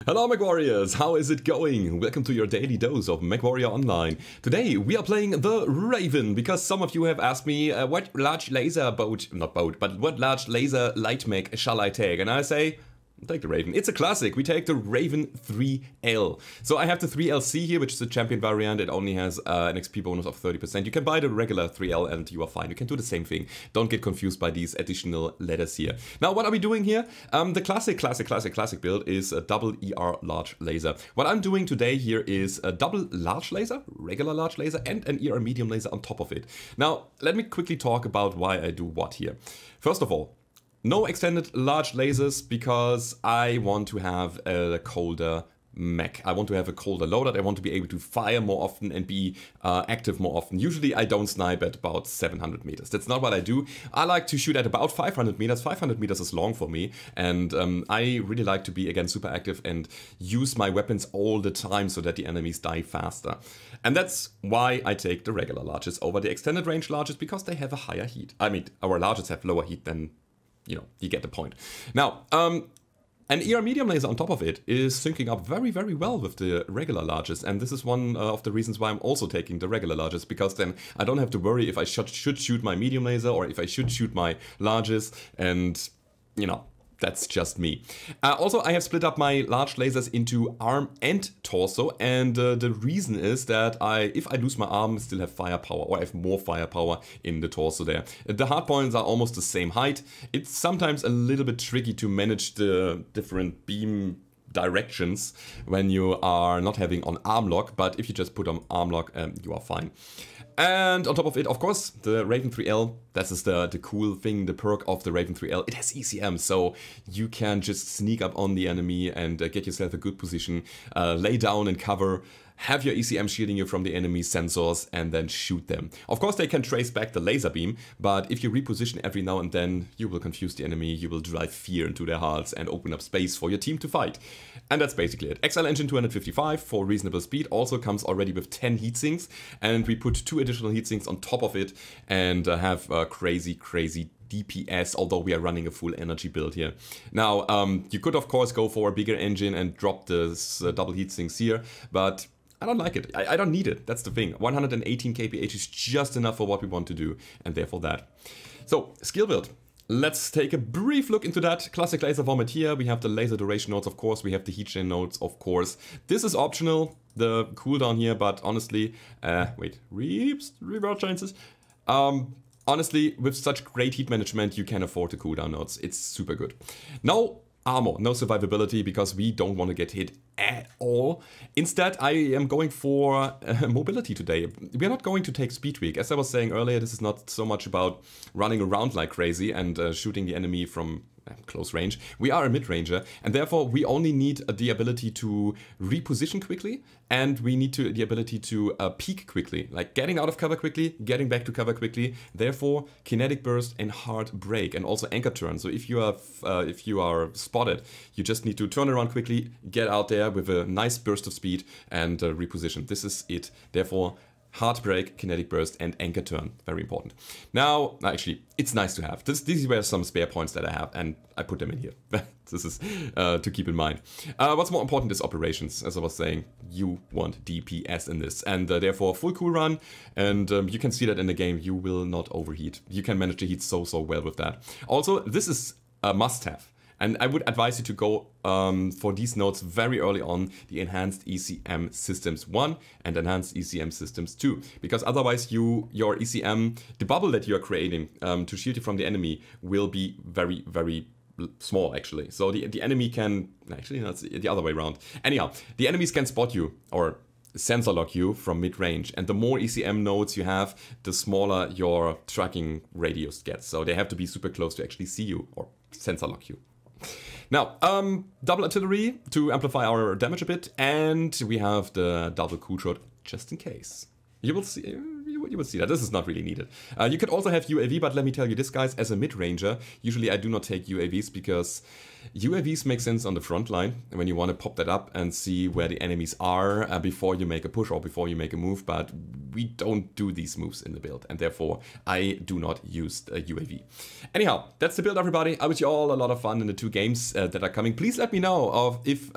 Hello Mechwarriors, how is it going? Welcome to your daily dose of Mechwarrior Online. Today we are playing the Raven, because some of you have asked me what large laser what large laser light mech shall I take? And I say, take the Raven. It's a classic. We take the Raven 3L. So I have the 3LC here, which is a champion variant. It only has an XP bonus of 30%. You can buy the regular 3L and you are fine. You can do the same thing. Don't get confused by these additional letters here. Now, what are we doing here? The classic build is a double ER large laser. What I'm doing today here is a double large laser, regular large laser, and an ER medium laser on top of it. Now, let me quickly talk about why I do what here. First of all, no extended large lasers, because I want to have a colder mech. I want to have a colder loadout. I want to be able to fire more often and be active more often. Usually I don't snipe at about 700 meters. That's not what I do. I like to shoot at about 500 meters. 500 meters is long for me. And I really like to be, again, super active and use my weapons all the time so that the enemies die faster. And that's why I take the regular larges over the extended range larges, because they have a higher heat. I mean, our larges have lower heat than, you know, you get the point. Now, an ER medium laser on top of it is syncing up very, very well with the regular larges, and this is one of the reasons why I'm also taking the regular larges, because then I don't have to worry if I should shoot my medium laser or if I should shoot my larges, and, you know, that's just me. Also, I have split up my large lasers into arm and torso, and the reason is that if I lose my arm, I still have firepower, or I have more firepower in the torso there. The hard points are almost the same height. It's sometimes a little bit tricky to manage the different beam directions when you are not having on arm lock, but if you just put on arm lock, you are fine. And on top of it, of course, the Raven 3L, that is the cool thing, the perk of the Raven 3L. It has ECM, so you can just sneak up on the enemy and get yourself a good position, lay down and cover, have your ECM shielding you from the enemy sensors, and then shoot them. Of course, they can trace back the laser beam, but if you reposition every now and then, you will confuse the enemy, you will drive fear into their hearts and open up space for your team to fight. And that's basically it. XL engine 255 for reasonable speed also comes already with 10 heatsinks, and we put 2 additional heatsinks on top of it and have crazy DPS, although we are running a full energy build here. Now, you could of course go for a bigger engine and drop this double heatsinks here, but I don't like it. I don't need it. That's the thing. 118 kph is just enough for what we want to do, and therefore that. So, skill build. Let's take a brief look into that. Classic laser vomit here. We have the laser duration nodes, of course. We have the heat chain nodes, of course. This is optional, the cooldown here, but honestly, reward chances. Honestly, with such great heat management, you can afford the cooldown nodes. It's super good. No armor, no survivability, because we don't want to get hit at all. Instead, I am going for mobility today. We are not going to take speed tweak. As I was saying earlier, this is not so much about running around like crazy and shooting the enemy from close range. We are a mid-ranger, and therefore we only need the ability to reposition quickly, and we need the ability to peek quickly, like getting out of cover quickly, getting back to cover quickly. Therefore, kinetic burst and hard break, and also anchor turn. So if you are spotted, you just need to turn around quickly, get out there with a nice burst of speed, and reposition. This is it. Therefore, hard break, kinetic burst, and anchor turn. Very important. Now, actually, it's nice to have. These were some spare points that I have, and I put them in here. This is to keep in mind. What's more important is operations. As I was saying, you want DPS in this, and therefore full cool run, and you can see that in the game. You will not overheat. You can manage the heat so well with that. Also, this is a must-have. And I would advise you to go for these nodes very early on, the Enhanced ECM Systems 1 and Enhanced ECM Systems 2. Because otherwise your ECM, the bubble that you are creating to shield you from the enemy, will be very, very small actually. So the enemy can, actually that's the other way around. Anyhow, the enemies can spot you or sensor lock you from mid-range, and the more ECM nodes you have, the smaller your tracking radius gets. So they have to be super close to actually see you or sensor lock you. Now, double artillery to amplify our damage a bit, and we have the double cool shot just in case. You will see, you you will see that. This is not really needed. You could also have UAV, but let me tell you this, guys, as a mid-ranger, usually I do not take UAVs because UAVs make sense on the front line when you want to pop that up and see where the enemies are before you make a push or before you make a move, but we don't do these moves in the build, and therefore I do not use a UAV. Anyhow, that's the build, everybody. I wish you all a lot of fun in the 2 games that are coming. Please let me know if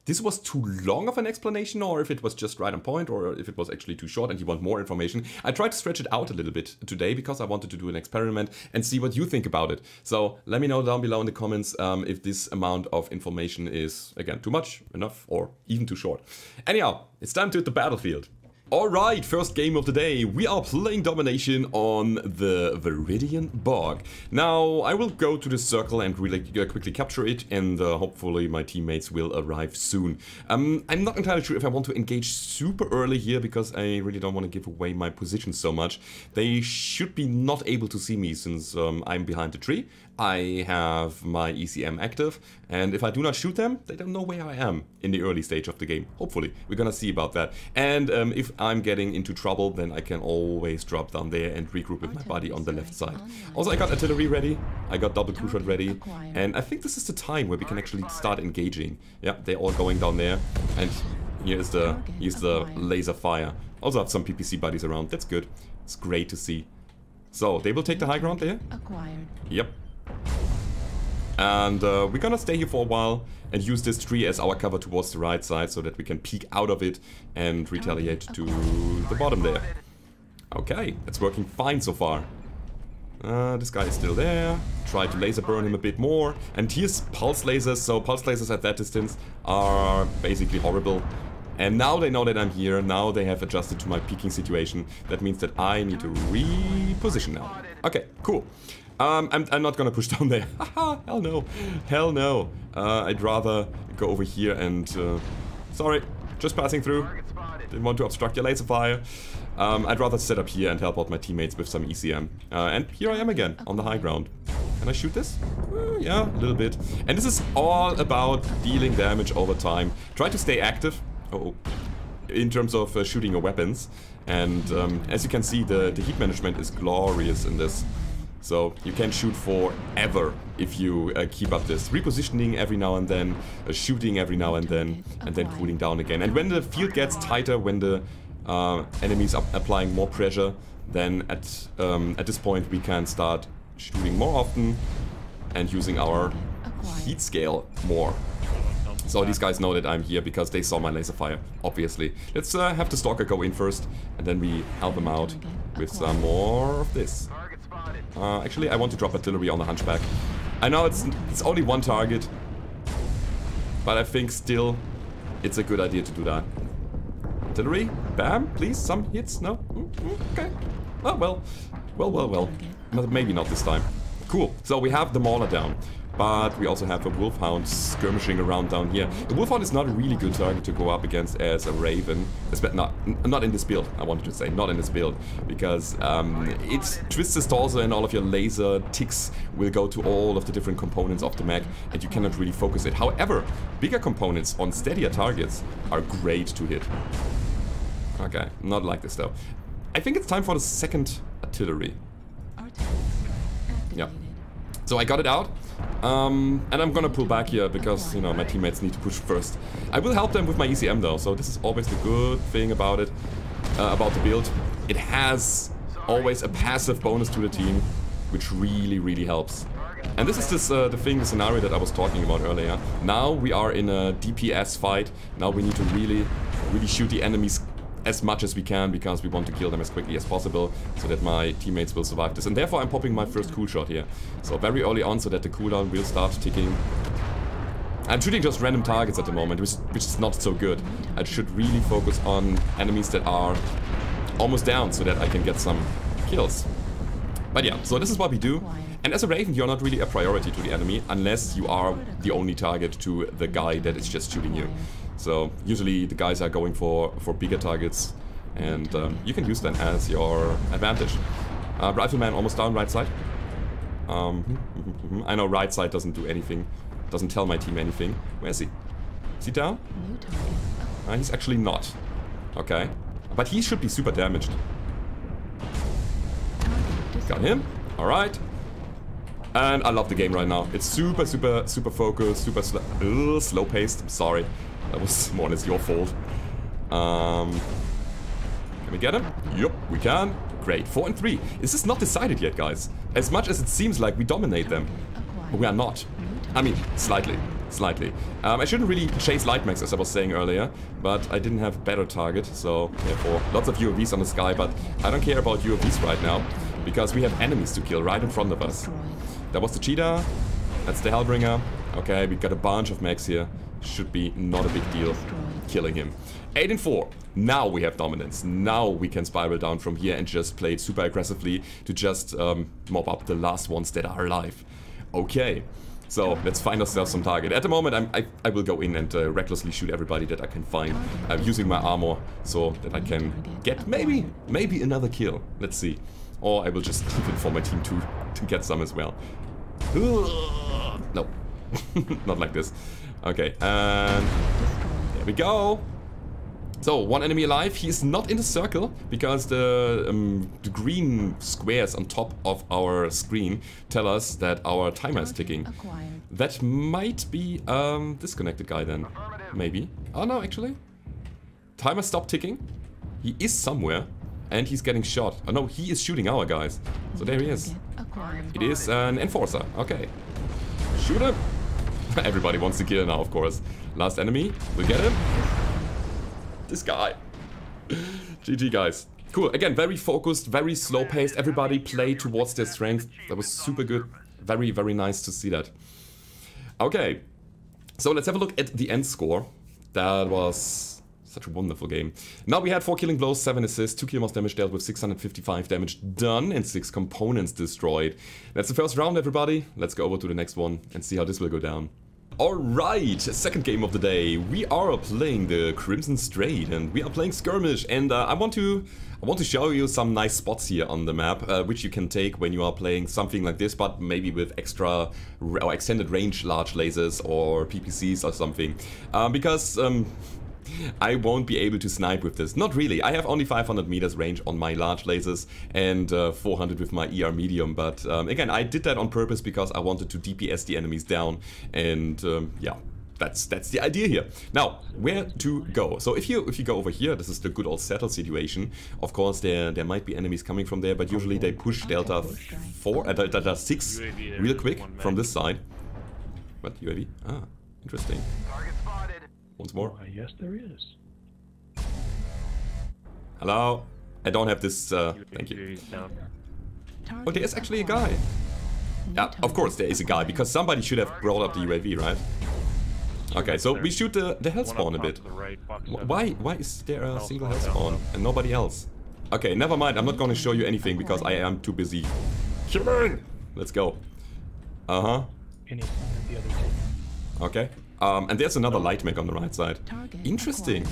this was too long of an explanation, or if it was just right on point, or if it was actually too short and you want more information. I tried to stretch it out a little bit today because I wanted to do an experiment and see what you think about it. So let me know down below in the comments if this amount of information is, again, too much, enough, or even too short. Anyhow, it's time to hit the battlefield. Alright, first game of the day. We are playing Domination on the Viridian Bog. Now, I will go to the circle and really quickly capture it, and hopefully my teammates will arrive soon. I'm not entirely sure if I want to engage super early here, because I really don't want to give away my position so much. They should be not able to see me since I'm behind the tree. I have my ECM active, and if I do not shoot them, they don't know where I am in the early stage of the game. Hopefully, we're gonna see about that. And if I'm getting into trouble, then I can always drop down there and regroup with my buddy on the left side. Also, I got artillery ready, I got double coup shot ready, and I think this is the time where we can actually start engaging. Yeah, they're all going down there, and here's the laser fire. Also have some PPC buddies around, that's good. It's great to see. So, they will take the high ground there? Yep. And we're gonna stay here for a while and use this tree as our cover towards the right side so that we can peek out of it and retaliate to the bottom there. Okay, it's working fine so far. This guy is still there. Try to laser burn him a bit more. And here's pulse lasers, so pulse lasers at that distance are basically horrible. And now they know that I'm here, now they have adjusted to my peeking situation. That means that I need to reposition now. Okay, cool. I'm not gonna push down there. Haha, hell no. Hell no. I'd rather go over here and... sorry, just passing through. Didn't want to obstruct your laser fire. I'd rather set up here and help out my teammates with some ECM. And here I am again, on the high ground. Can I shoot this? Yeah, a little bit. And this is all about dealing damage over time. Try to stay active. In terms of shooting your weapons. And as you can see, the heat management is glorious in this. So you can shoot forever if you keep up this repositioning every now and then, shooting every now and then cooling down again. And when the field gets tighter, when the enemies are applying more pressure, then at this point we can start shooting more often and using our heat scale more. So these guys know that I'm here because they saw my laser fire, obviously. Let's have the stalker go in first, and then we help him out with some more of this. Actually, I want to drop artillery on the hunchback. I know it's only one target, but I think still it's a good idea to do that. Artillery, bam, please, some hits, no? Okay. Oh, well. Maybe not this time. Cool, so we have the Mauler down. But we also have a Wolfhound skirmishing around down here. The Wolfhound is not a really good target to go up against as a Raven. Not in this build, I wanted to say. Not in this build. Because it twists its torso and all of your laser ticks will go to all of the different components of the mech. And you cannot really focus it. However, bigger components on steadier targets are great to hit. Okay, not like this though. I think it's time for the second artillery. Yeah. So I got it out. And I'm gonna pull back here because, you know, my teammates need to push first. I will help them with my ECM though, so this is always the good thing about it, about the build. It has always a passive bonus to the team, which really helps. And this is the scenario that I was talking about earlier. Now we are in a DPS fight. Now we need to really shoot the enemies as much as we can, because we want to kill them as quickly as possible so that my teammates will survive this. And therefore I'm popping my first cool shot here. So very early on, so that the cooldown will start ticking. I'm shooting just random targets at the moment, which is not so good. I should really focus on enemies that are almost down so that I can get some kills. But yeah, so this is what we do. And as a Raven, you're not really a priority to the enemy unless you are the only target to the guy that is just shooting you. So usually the guys are going for bigger targets, and you can use them as your advantage. Rifleman almost down right side. I know right side doesn't do anything, doesn't tell my team anything. Where is he? Is he down? He's actually not. Okay. But he should be super damaged. Got him. Alright. And I love the game right now. It's super focused, super slow paced. I'm sorry. That was more or less your fault. Can we get him? Yup, we can. Great. 4 and 3. This is not decided yet, guys. As much as it seems like we dominate them. We are not. I mean, slightly. I shouldn't really chase light mechs, as I was saying earlier, but I didn't have a better target, so therefore lots of UAVs on the sky, but I don't care about UAVs right now, because we have enemies to kill right in front of us. That was the cheetah, that's the Hellbringer. Okay, we got a bunch of mechs here. Should be not a big deal killing him. 8 and 4. Now we have dominance. Now we can spiral down from here and just play it super aggressively to just mop up the last ones that are alive. Okay. So, let's find ourselves some target. At the moment, I will go in and recklessly shoot everybody that I can find. Using my armor so that I can get maybe another kill. Let's see. Or I will just leave it for my team to get some as well. No. Not like this. Okay, and there we go. So, one enemy alive. He's not in the circle because the green squares on top of our screen tell us that our timer is ticking. That might be disconnected guy then. Maybe. Oh no, actually. Timer stopped ticking. He is somewhere and he's getting shot. Oh no, he is shooting our guys. So there he is. It is an enforcer. Okay. Shoot him. Everybody wants to kill now, of course. Last enemy. We'll get him. This guy. GG, guys. Cool. Again, very focused, very slow paced. Everybody played towards their strength. That was super good. Very, very nice to see that. Okay. So let's have a look at the end score. That was such a wonderful game. Now we had 4 killing blows, 7 assists, 2 kill most damage dealt with 655 damage done and 6 components destroyed. That's the first round, everybody. Let's go over to the next one and see how this will go down. Alright, second game of the day. We are playing the Crimson Strait and we are playing Skirmish, and I want to show you some nice spots here on the map, which you can take when you are playing something like this, but maybe with extra or extended range large lasers or PPCs or something. Because I won't be able to snipe with this. Not really. I have only 500 meters range on my large lasers and 400 with my ER medium. But again, I did that on purpose because I wanted to DPS the enemies down. And yeah, that's the idea here. Now, where to go? So if you go over here, this is the good old settle situation. Of course, there might be enemies coming from there, but usually they push Delta 6 real quick from this side. What, UAV? Ah, interesting. Once more. Yes, there is. Hello? I don't have this, thank you. Oh, there is actually a guy. Yeah, of course there is a guy, because somebody should have brought up the UAV, right? Okay, so we shoot the hellspawn a bit. Why is there a single hellspawn and nobody else? Okay, never mind, I'm not gonna show you anything because I am too busy killing. Let's go. Uh-huh. Okay. And there's another light mech on the right side. Interesting.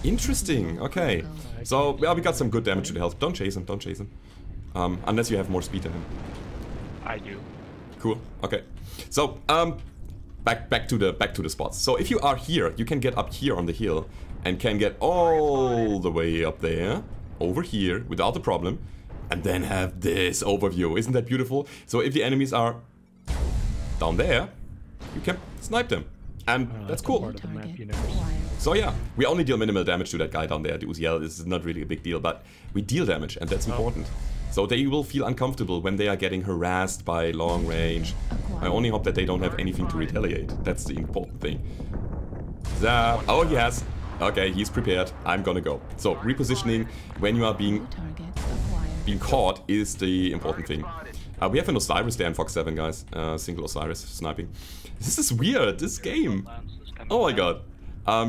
Interesting. Okay. So, well, we got some good damage to the health. Don't chase him. Don't chase him. Unless you have more speed than him. I do. Cool. Okay. So, back to the spots. So, if you are here, you can get up here on the hill and can get all the way up there, over here, without a problem, and then have this overview. Isn't that beautiful? So, if the enemies are down there, you can snipe them. And that's cool. So yeah, we only deal minimal damage to that guy down there, the Uziel. This is not really a big deal, but we deal damage, and that's important. So they will feel uncomfortable when they are getting harassed by long range. I only hope that they don't have anything to retaliate. That's the important thing. Zap. Oh, yes. Okay, he's prepared. I'm gonna go. So repositioning when you are being caught is the important thing. We have an Osiris there in Fox 7, guys. Single Osiris sniping. This is weird, this game. Oh my god.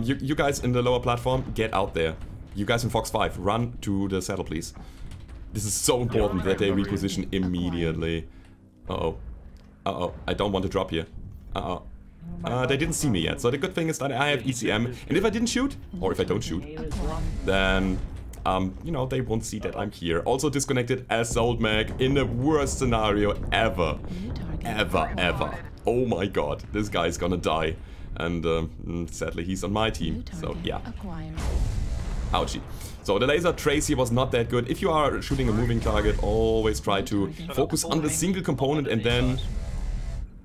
You guys in the lower platform, get out there. You guys in Fox 5, run to the saddle, please. This is so important that they reposition immediately. Uh-oh. Uh-oh. I don't want to drop here. Uh-oh. They didn't see me yet, so the good thing is that I have ECM. And if I didn't shoot, or if I don't shoot, then... you know, they won't see that I'm here. Also disconnected as Old Mech in the worst scenario ever. Ever. Oh my god, this guy's gonna die. And sadly he's on my team, so yeah. Ouchie. So the laser trace here was not that good. If you are shooting a moving target, always try to focus on the single component and then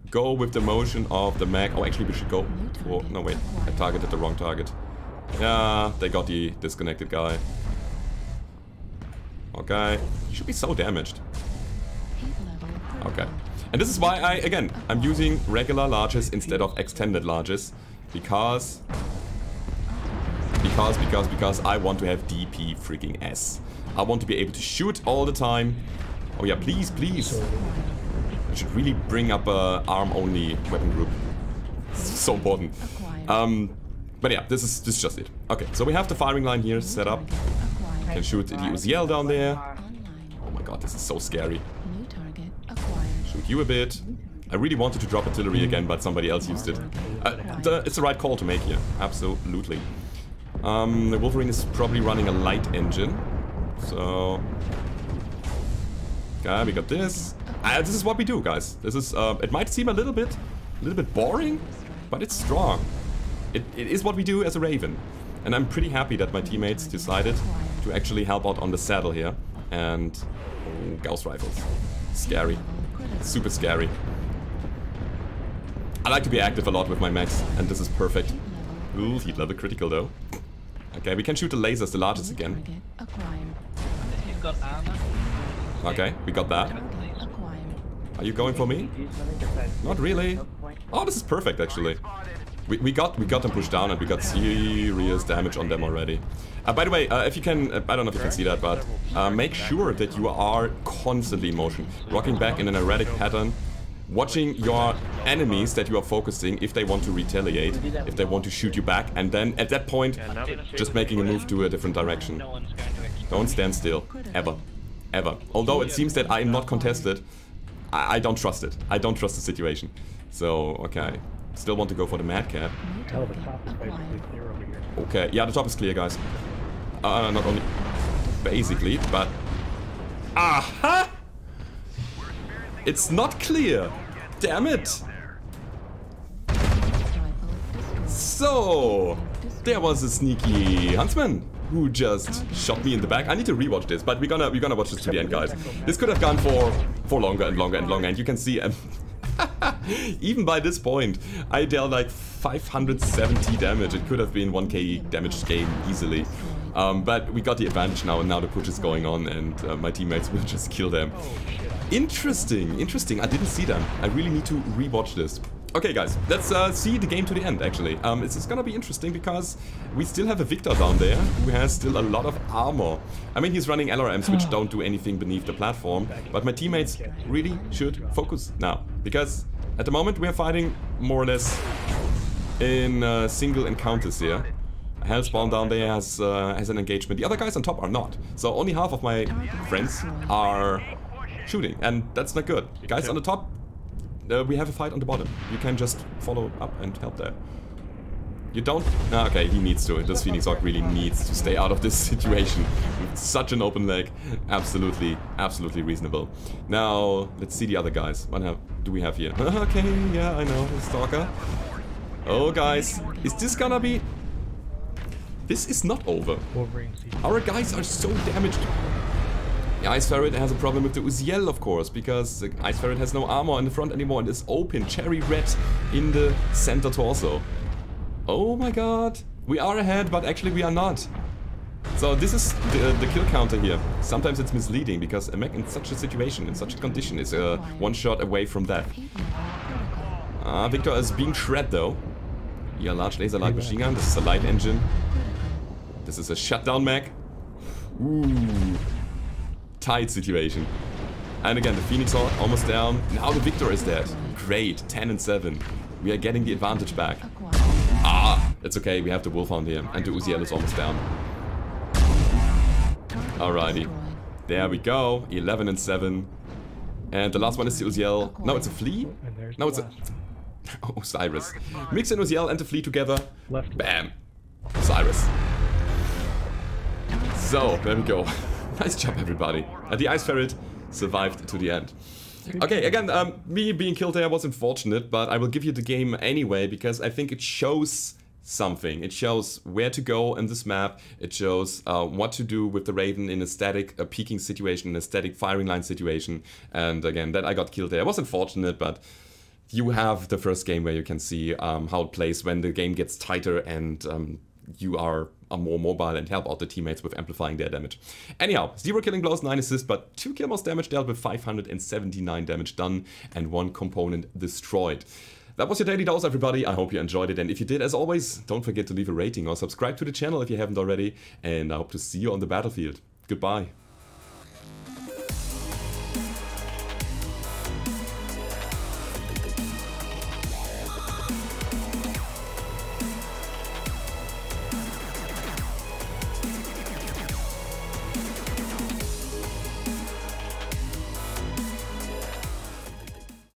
go with the motion of the mech. Oh, actually we should go for... No, wait. I targeted the wrong target. Yeah, they got the disconnected guy. Okay. He should be so damaged. Okay. And this is why I'm using regular larges instead of extended larges. Because I want to have DP freaking S. I want to be able to shoot all the time. Oh yeah, please, please. I should really bring up a arm-only weapon group. So important. But yeah, this is just it. Okay, so we have the firing line here set up. Can shoot the Uziel down there. Oh my god, this is so scary. Shoot you a bit. I really wanted to drop artillery again, but somebody else used it. It's the right call to make here. Absolutely. The Wolverine is probably running a light engine. So... okay, we got this. This is what we do, guys. This is... it might seem a little bit boring, but it's strong. It is what we do as a Raven. And I'm pretty happy that my teammates decided to actually help out on the saddle here. And... oh, Gauss rifles. Scary. Super scary. I like to be active a lot with my mechs, and this is perfect. Ooh, heat level critical though. Okay, we can shoot the lasers, the largest again. Okay, we got that. Are you going for me? Not really. Oh, this is perfect actually. We got them pushed down and we got serious damage on them already. By the way, if you can, I don't know if you can see that, but make sure that you are constantly in motion, rocking back in an erratic pattern, watching your enemies that you are focusing if they want to retaliate, if they want to shoot you back, and then at that point, just making a move to a different direction. Don't stand still, ever, ever. Although it seems that I am not contested, I don't trust it. I don't trust the situation. So, okay. Still want to go for the Mad Cat. Tell the top is basically clear over here. Okay, yeah, the top is clear, guys. Not only basically, but... aha! It's not clear! Damn it! So, there was a sneaky huntsman who just shot me in the back. I need to rewatch this, but we're gonna watch this to the end, guys. This could have gone for longer and longer and longer, and you can see... even by this point, I dealt like 570 damage. It could have been 1k damage game easily. But we got the advantage now, and now the push is going on, and my teammates will just kill them. Interesting, interesting. I didn't see them. I really need to rewatch this. Okay, guys, let's see the game to the end, actually. This is gonna be interesting because we still have a Victor down there who has still a lot of armor. I mean, he's running LRMs, which don't do anything beneath the platform, but my teammates really should focus now, because at the moment we are fighting more or less in single encounters here. Hellspawn down there has an engagement. The other guys on top are not. So only half of my friends are shooting, and that's not good. Guys on the top, we have a fight on the bottom. You can just follow up and help there. You don't? Okay, he needs to. This Phoenix Hawk really needs to stay out of this situation. With such an open leg. Absolutely, absolutely reasonable. Now, let's see the other guys. What do we have here? Okay, yeah, I know. Stalker. Oh, guys. Is this gonna be... this is not over. Our guys are so damaged. The Ice Ferret has a problem with the Uziel, of course, because the Ice Ferret has no armor in the front anymore and is open, cherry red in the center torso. Oh my god. We are ahead, but actually we are not. So this is the kill counter here. Sometimes it's misleading, because a mech in such a situation, in such a condition, is one shot away from death. Victor is being shred though. Yeah, large laser light machine gun. This is a light engine. This is a shutdown mech. Ooh. Tight situation. And again, the Phoenix Hawk almost down. Now the Victor is dead. Great, 10 and 7. We are getting the advantage back. It's okay, we have the Wolfhound here. And the Uziel is almost down. Alrighty. There we go. 11 and 7. And the last one is the Uziel. No, it's a flea? No, it's a... oh, Cyrus. Mix an Uziel and the flea together. Bam. Cyrus. So, there we go. Nice job, everybody. And the Ice Ferret survived to the end. Okay, again, me being killed there was unfortunate, but I will give you the game anyway, because I think it shows something. It shows where to go in this map. It shows what to do with the Raven in a static peeking situation, in a static firing line situation. And again, that I got killed there. It was unfortunate, but you have the first game where you can see how it plays when the game gets tighter and you are more mobile and help out the teammates with amplifying their damage. Anyhow, 0 killing blows, 9 assists, but 2 kill most damage dealt with 579 damage done and 1 component destroyed. That was your daily dose, everybody. I hope you enjoyed it, and if you did, as always, don't forget to leave a rating or subscribe to the channel if you haven't already, and I hope to see you on the battlefield. Goodbye.